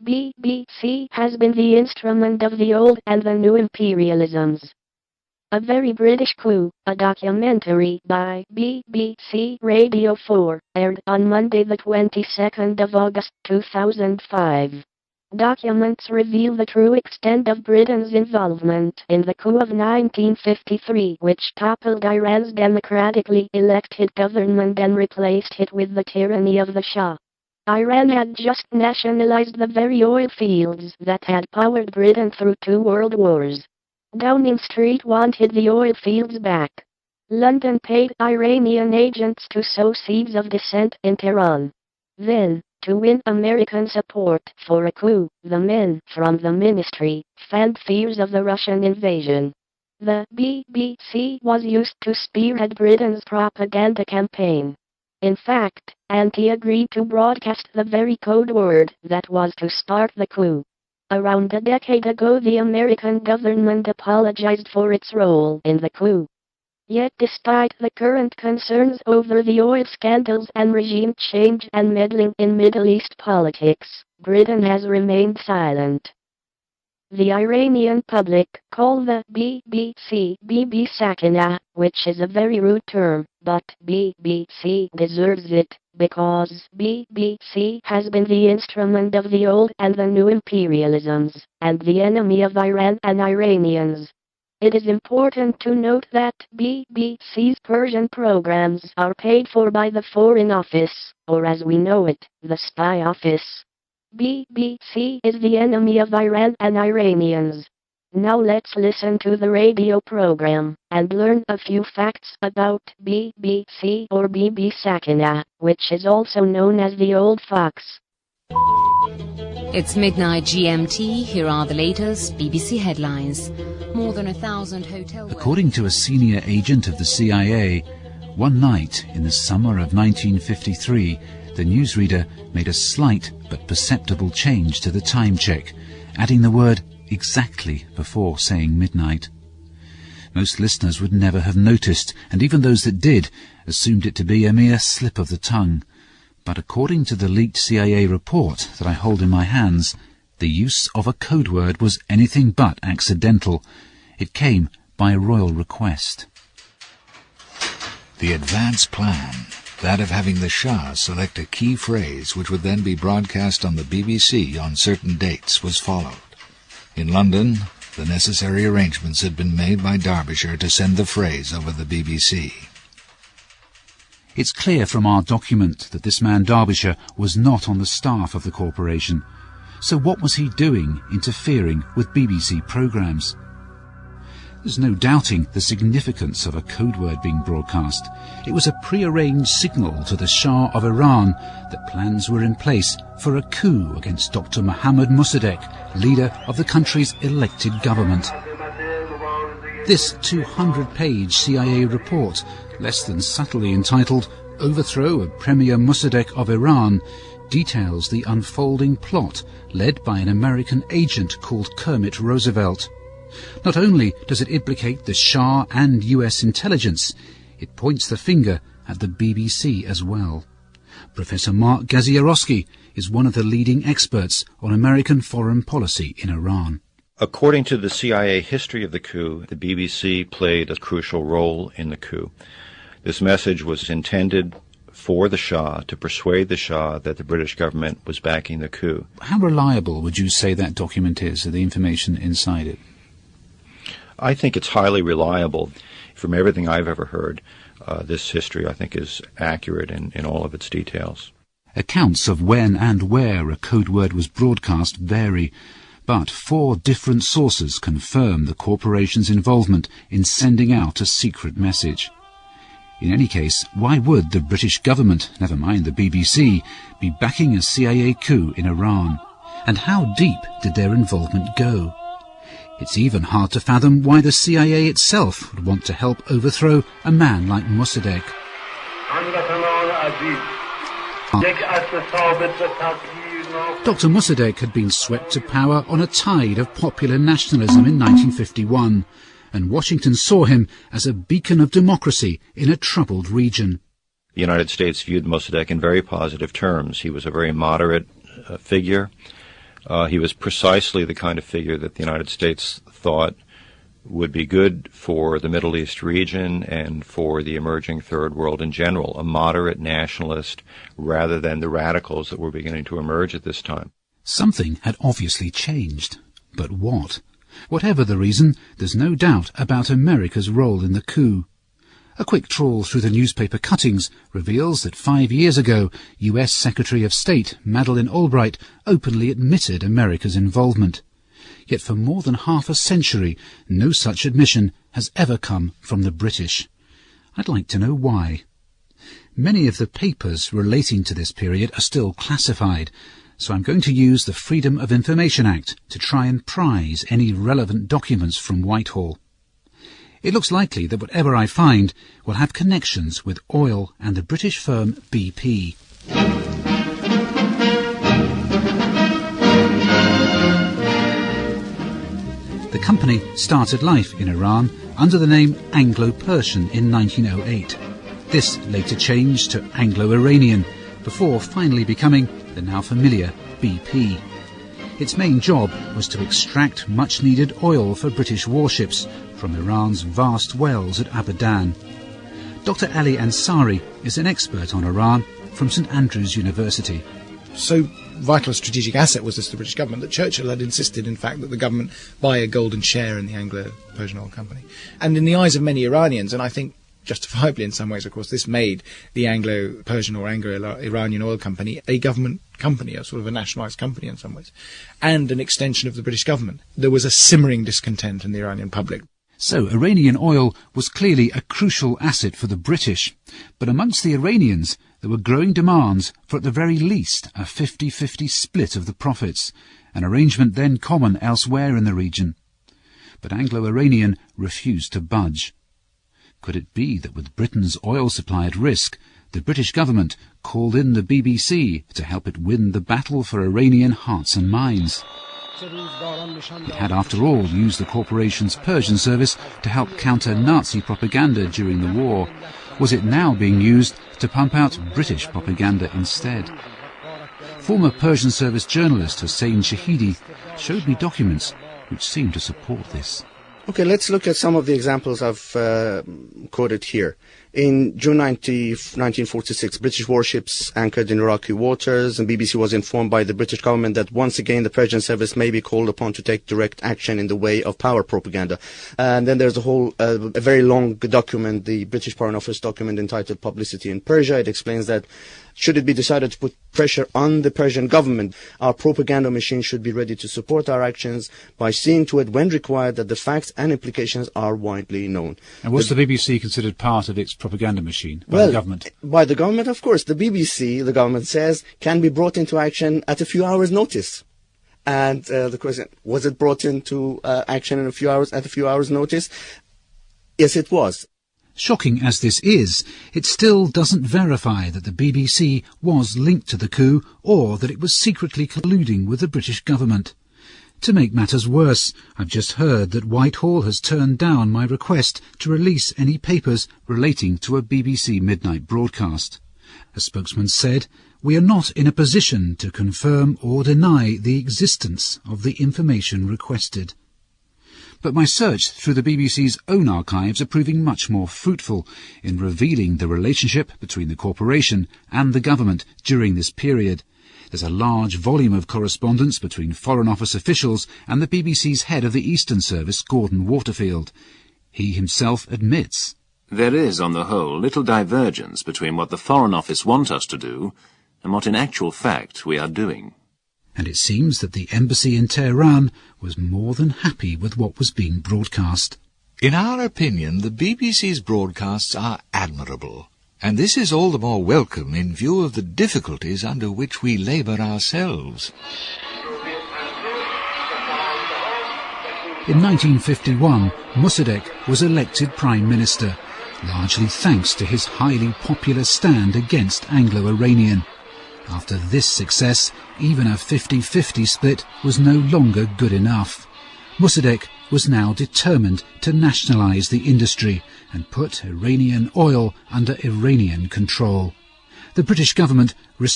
BBC has been the instrument of the old and the new imperialisms. A Very British Coup, a documentary by BBC Radio 4, aired on Monday the 22nd of August 2005. Documents reveal the true extent of Britain's involvement in the coup of 1953, which toppled Iran's democratically elected government and replaced it with the tyranny of the Shah. Iran had just nationalized the very oil fields that had powered Britain through 2 world wars. Downing Street wanted the oil fields back. London paid Iranian agents to sow seeds of dissent in Tehran. Then, to win American support for a coup, the men from the ministry fanned fears of the Russian invasion. The BBC was used to spearhead Britain's propaganda campaign. In fact, Anti agreed to broadcast the very code word that was to spark the coup. Around a decade ago, the American government apologized for its role in the coup. Yet despite the current concerns over the oil scandals and regime change and meddling in Middle East politics, Britain has remained silent. The Iranian public call the BBC Bibi Sakina, which is a very rude term, but BBC deserves it, because BBC has been the instrument of the old and the new imperialisms, and the enemy of Iran and Iranians. It is important to note that BBC's Persian programs are paid for by the Foreign Office, or as we know it, the Spy Office. BBC is the enemy of Iran and Iranians. Now let's listen to the radio program, and learn a few facts about BBC or Bibi Sakina, which is also known as the Old Fox. It's midnight GMT. Here are the latest BBC headlines. More than 1,000 hotel... According to a senior agent of the CIA, one night in the summer of 1953, the newsreader made a slight but perceptible change to the time check, adding the word exactly before saying midnight. Most listeners would never have noticed, and even those that did assumed it to be a mere slip of the tongue. But according to the leaked CIA report that I hold in my hands, the use of a code word was anything but accidental. It came by royal request. The advance plan, that of having the Shah select a key phrase which would then be broadcast on the BBC on certain dates, was followed. In London, the necessary arrangements had been made by Derbyshire to send the phrase over the BBC. It's clear from our document that this man Derbyshire was not on the staff of the corporation. So what was he doing interfering with BBC programmes? There's no doubting the significance of a code word being broadcast. It was a pre-arranged signal to the Shah of Iran that plans were in place for a coup against Dr Mossadegh, leader of the country's elected government. This 200-page CIA report, less than subtly entitled Overthrow of Premier Mossadegh of Iran, details the unfolding plot led by an American agent called Kermit Roosevelt. Not only does it implicate the Shah and US intelligence, it points the finger at the BBC as well. Professor Mark Gazierowski is one of the leading experts on American foreign policy in Iran. According to the CIA history of the coup, the BBC played a crucial role in the coup. This message was intended for the Shah, to persuade the Shah that the British government was backing the coup. How reliable would you say that document is, the information inside it? I think it's highly reliable. From everything I've ever heard, this history, I think, is accurate in all of its details. Accounts of when and where a code word was broadcast vary, but 4 different sources confirm the corporation's involvement in sending out a secret message. In any case, why would the British government, never mind the BBC, be backing a CIA coup in Iran? And how deep did their involvement go? It's even hard to fathom why the CIA itself would want to help overthrow a man like Mossadegh. Dr Mossadegh had been swept to power on a tide of popular nationalism in 1951, and Washington saw him as a beacon of democracy in a troubled region. The United States viewed Mossadegh in very positive terms. He was a very moderate figure, He was precisely the kind of figure that the United States thought would be good for the Middle East region and for the emerging Third World in general, a moderate nationalist rather than the radicals that were beginning to emerge at this time. Something had obviously changed. But what? Whatever the reason, there's no doubt about America's role in the coup. A quick trawl through the newspaper cuttings reveals that 5 years ago, US Secretary of State Madeleine Albright openly admitted America's involvement. Yet for more than half a century, no such admission has ever come from the British. I'd like to know why. Many of the papers relating to this period are still classified, so I'm going to use the Freedom of Information Act to try and prize any relevant documents from Whitehall. It looks likely that whatever I find will have connections with oil and the British firm BP. The company started life in Iran under the name Anglo-Persian in 1908. This later changed to Anglo-Iranian, before finally becoming the now familiar BP. Its main job was to extract much-needed oil for British warships from Iran's vast wells at Abadan. Dr Ali Ansari is an expert on Iran from St Andrews University. So vital a strategic asset was this to the British government that Churchill had insisted, in fact, that the government buy a golden share in the Anglo-Persian Oil Company. And in the eyes of many Iranians, and I think justifiably in some ways, of course, this made the Anglo-Persian or Anglo-Iranian Oil Company a government company, a sort of a nationalised company in some ways, and an extension of the British government. There was a simmering discontent in the Iranian public. So Iranian oil was clearly a crucial asset for the British, but amongst the Iranians there were growing demands for at the very least a 50-50 split of the profits, an arrangement then common elsewhere in the region. But Anglo-Iranian refused to budge. Could it be that with Britain's oil supply at risk, the British government called in the BBC to help it win the battle for Iranian hearts and minds? It had, after all, used the corporation's Persian service to help counter Nazi propaganda during the war. Was it now being used to pump out British propaganda instead? Former Persian service journalist Hussein Shahidi showed me documents which seem to support this. Okay, let's look at some of the examples I've quoted here. In June 1946, British warships anchored in Iraqi waters, and BBC was informed by the British government that once again the Persian service may be called upon to take direct action in the way of power propaganda. And then there's a very long document, the British Foreign Office document entitled Publicity in Persia. It explains that should it be decided to put pressure on the Persian government, our propaganda machine should be ready to support our actions by seeing to it, when required, that the facts and implications are widely known. And was the BBC considered part of its propaganda machine by the government? By the government, of course. The BBC, the government says, can be brought into action at a few hours' notice. And the question, was it brought into action in at a few hours' notice? Yes, it was. Shocking as this is, it still doesn't verify that the BBC was linked to the coup or that it was secretly colluding with the British government. To make matters worse, I've just heard that Whitehall has turned down my request to release any papers relating to a BBC midnight broadcast. A spokesman said, "We are not in a position to confirm or deny the existence of the information requested." But my search through the BBC's own archives are proving much more fruitful in revealing the relationship between the corporation and the government during this period. There's a large volume of correspondence between Foreign Office officials and the BBC's head of the Eastern Service, Gordon Waterfield. He himself admits, "There is, on the whole, little divergence between what the Foreign Office want us to do and what in actual fact we are doing." And it seems that the embassy in Tehran was more than happy with what was being broadcast. In our opinion, the BBC's broadcasts are admirable, and this is all the more welcome in view of the difficulties under which we labour ourselves. In 1951, Mossadegh was elected Prime Minister, largely thanks to his highly popular stand against Anglo-Iranian. After this success, even a 50-50 split was no longer good enough. Mossadegh was now determined to nationalise the industry and put Iranian oil under Iranian control. The British government